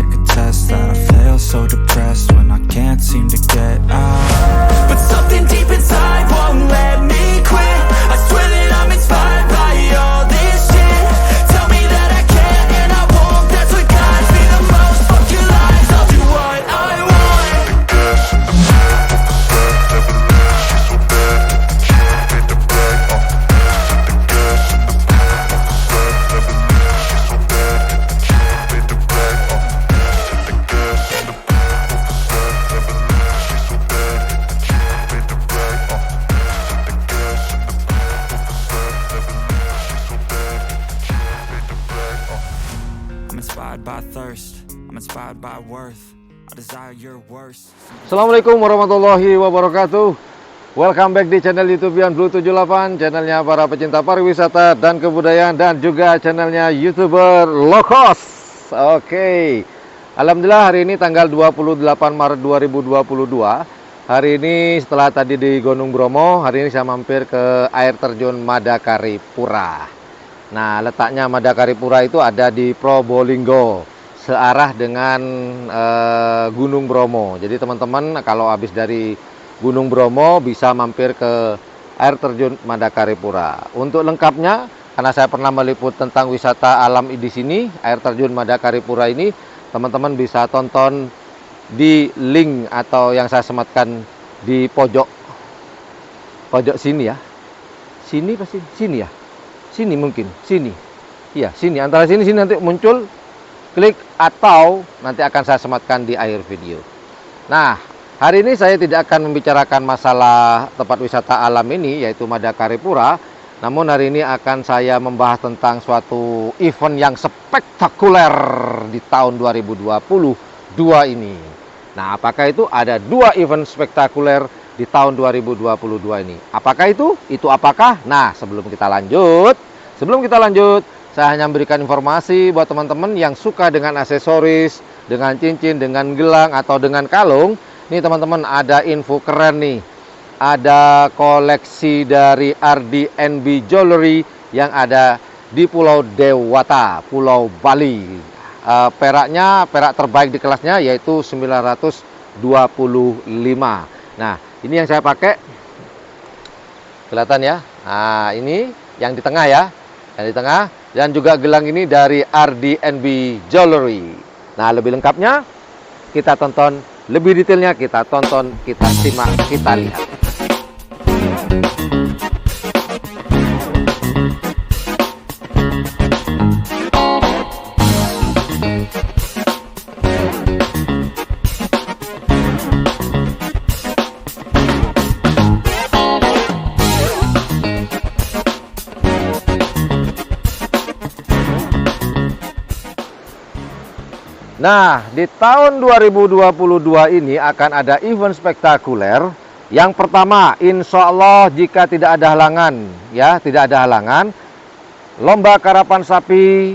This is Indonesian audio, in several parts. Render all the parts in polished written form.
could test that. I fail so depressed when I can't seem to get out. But something deep inside won't let me quit. I swear that I'm inspired by all this shit. Tell me that I can and I won't. That's what guides me the most. Fuck your lies, I'll do what I want. I'm inspired by thirst. I'm inspired by worth. I desire your worst. Assalamualaikum warahmatullahi wabarakatuh. Welcome back di channel YouTube Yan Blue 78, channelnya para pecinta pariwisata dan kebudayaan, dan juga channelnya YouTuber low cost. Oke. Alhamdulillah hari ini tanggal 28 Maret 2022. Hari ini setelah tadi di Gunung Bromo, hari ini saya mampir ke air terjun Madakaripura. Nah, letaknya Madakaripura itu ada di Probolinggo, searah dengan Gunung Bromo. Jadi teman-teman kalau habis dari Gunung Bromo bisa mampir ke air terjun Madakaripura. Untuk lengkapnya, karena saya pernah meliput tentang wisata alam di sini, air terjun Madakaripura ini, teman-teman bisa tonton di link atau yang saya sematkan di pojok sini ya. Sini pasti sini ya. Sini mungkin, sini. Iya, sini. Antara sini nanti muncul, klik atau nanti akan saya sematkan di akhir video. Nah, hari ini saya tidak akan membicarakan masalah tempat wisata alam ini, yaitu Madakaripura. Namun hari ini akan saya membahas tentang suatu event yang spektakuler di tahun 2022 ini. Nah, apakah itu? Ada dua event spektakuler di tahun 2022 ini. Apakah itu? Itu apakah? Nah, sebelum kita lanjut, saya hanya memberikan informasi buat teman-teman yang suka dengan aksesoris, dengan cincin, dengan gelang, atau dengan kalung. Nih teman-teman, ada info keren nih. Ada koleksi dari RDNB Jewelry yang ada di Pulau Dewata, Pulau Bali. Perak terbaik di kelasnya yaitu 925. Nah, ini yang saya pakai. Kelihatan ya? Nah, ini yang di tengah ya. Yang di tengah, dan juga gelang ini dari RDNB Jewelry. Nah, lebih lengkapnya kita tonton, lebih detailnya kita tonton, kita simak, kita lihat. Nah, di tahun 2022 ini akan ada event spektakuler. Yang pertama, insya Allah jika tidak ada halangan, ya, tidak ada halangan, lomba karapan sapi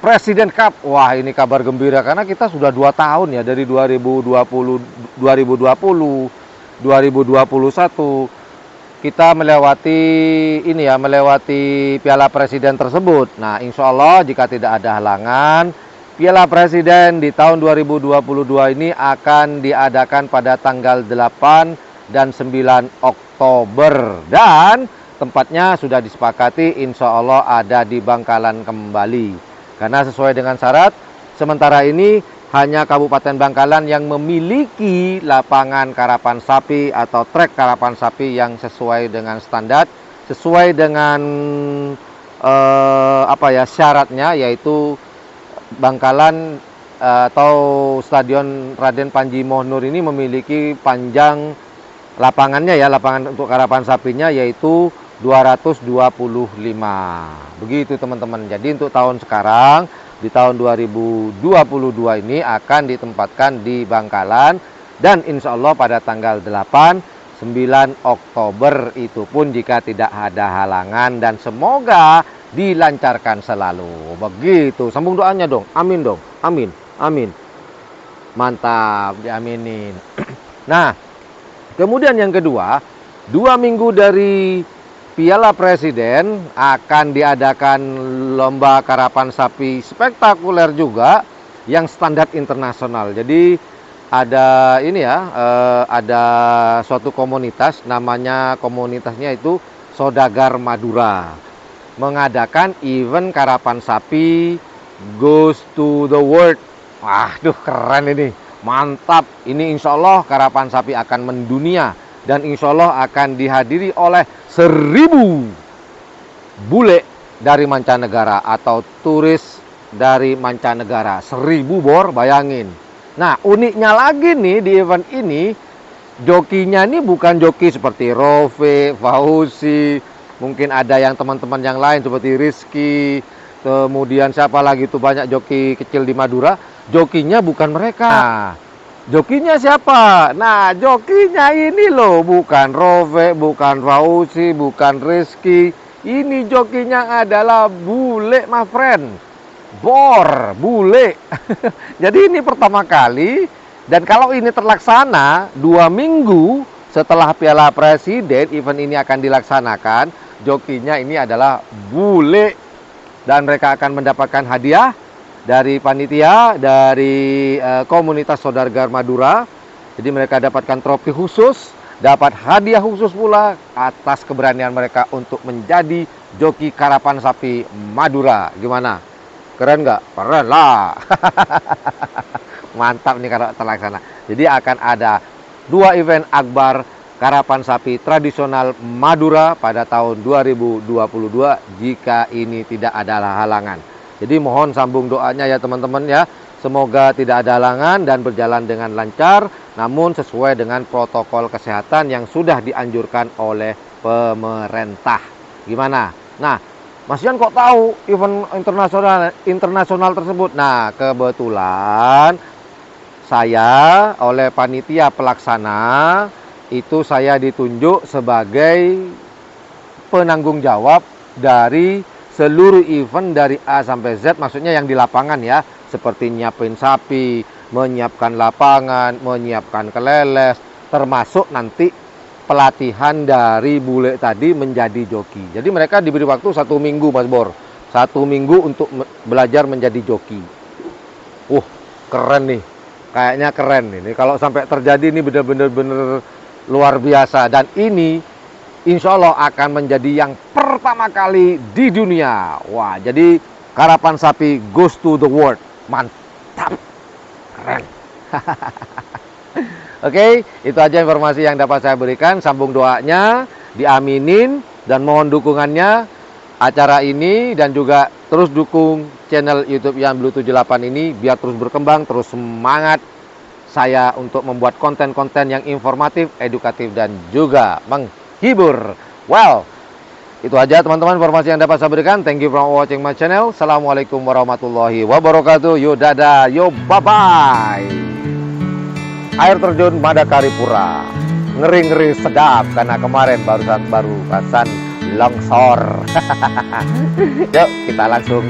Presiden Cup. Wah, ini kabar gembira karena kita sudah 2 tahun ya, dari 2020, 2021 kita melewati ini ya, melewati Piala Presiden tersebut. Nah, insya Allah jika tidak ada halangan, Piala Presiden di tahun 2022 ini akan diadakan pada tanggal 8 dan 9 Oktober. Dan tempatnya sudah disepakati, insya Allah ada di Bangkalan kembali. Karena sesuai dengan syarat, sementara ini hanya Kabupaten Bangkalan yang memiliki lapangan karapan sapi atau trek karapan sapi yang sesuai dengan standar, sesuai dengan syaratnya, yaitu Bangkalan atau Stadion Raden Panji Mohnur ini memiliki panjang lapangannya ya, lapangan untuk karapan sapinya yaitu 225. Begitu teman-teman. Jadi untuk tahun sekarang, di tahun 2022 ini akan ditempatkan di Bangkalan, dan insya Allah pada tanggal 8, 9 Oktober itu pun jika tidak ada halangan, dan semoga dilancarkan selalu. Begitu. Sambung doanya dong. Amin dong. Amin. Amin. Mantap, diaminin. Nah, kemudian yang kedua, 2 minggu dari Piala Presiden akan diadakan lomba karapan sapi spektakuler juga yang standar internasional. Jadi ada ini ya, ada suatu komunitas, namanya komunitasnya itu Saudagar Madura, mengadakan event karapan sapi goes to the world. Waduh, keren ini, mantap. Ini insya Allah karapan sapi akan mendunia dan insya Allah akan dihadiri oleh 1000 bule dari mancanegara atau turis dari mancanegara. 1000 bor, bayangin. Nah, uniknya lagi nih di event ini, jokinya ini bukan joki seperti Rove, Fauzi, mungkin ada yang teman-teman yang lain seperti Rizky, kemudian siapa lagi tuh, banyak joki kecil di Madura. Jokinya bukan mereka. Nah, jokinya siapa? Nah, jokinya ini loh, bukan Rove, bukan Fauzi, bukan Rizky. Ini jokinya adalah bule, my friend. Bor, bule. Jadi ini pertama kali, dan kalau ini terlaksana 2 minggu setelah Piala Presiden, event ini akan dilaksanakan. Jokinya ini adalah bule dan mereka akan mendapatkan hadiah dari panitia, dari komunitas Saudagar Madura. Jadi mereka dapatkan trofi khusus, dapat hadiah khusus pula atas keberanian mereka untuk menjadi joki karapan sapi Madura. Gimana? Keren nggak? Keren lah. Mantap nih kalau terlaksana. Jadi akan ada 2 event akbar karapan sapi tradisional Madura pada tahun 2022 jika ini tidak ada halangan. Jadi mohon sambung doanya ya teman-teman ya. Semoga tidak ada halangan dan berjalan dengan lancar, namun sesuai dengan protokol kesehatan yang sudah dianjurkan oleh pemerintah. Gimana? Nah, Mas Yan kok tahu event internasional tersebut? Nah, kebetulan saya oleh panitia pelaksana itu saya ditunjuk sebagai penanggung jawab dari seluruh event dari A sampai Z, maksudnya yang di lapangan ya, seperti nyiapin sapi, menyiapkan lapangan, menyiapkan keleles, termasuk nanti pelatihan dari bule tadi menjadi joki. Jadi mereka diberi waktu 1 minggu, Mas Bor. 1 minggu untuk belajar menjadi joki. Keren nih. Kayaknya keren ini. Kalau sampai terjadi ini benar-benar luar biasa. Dan ini insya Allah akan menjadi yang pertama kali di dunia. Wah, jadi karapan sapi goes to the world. Mantap. Keren. Oke, itu aja informasi yang dapat saya berikan. Sambung doanya, diaminin, dan mohon dukungannya acara ini, dan juga terus dukung channel YouTube Yan Blue 78 ini biar terus berkembang, terus semangat saya untuk membuat konten-konten yang informatif, edukatif, dan juga menghibur. Well, itu aja teman-teman informasi yang dapat saya berikan. Thank you for watching my channel. Assalamualaikum warahmatullahi wabarakatuh. Yo dadah, yo bye-bye. Air terjun Madakaripura, ngeri-ngeri sedap karena kemarin baru longsor. Yuk kita langsung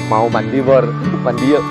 mau mandi bor, mandi yuk.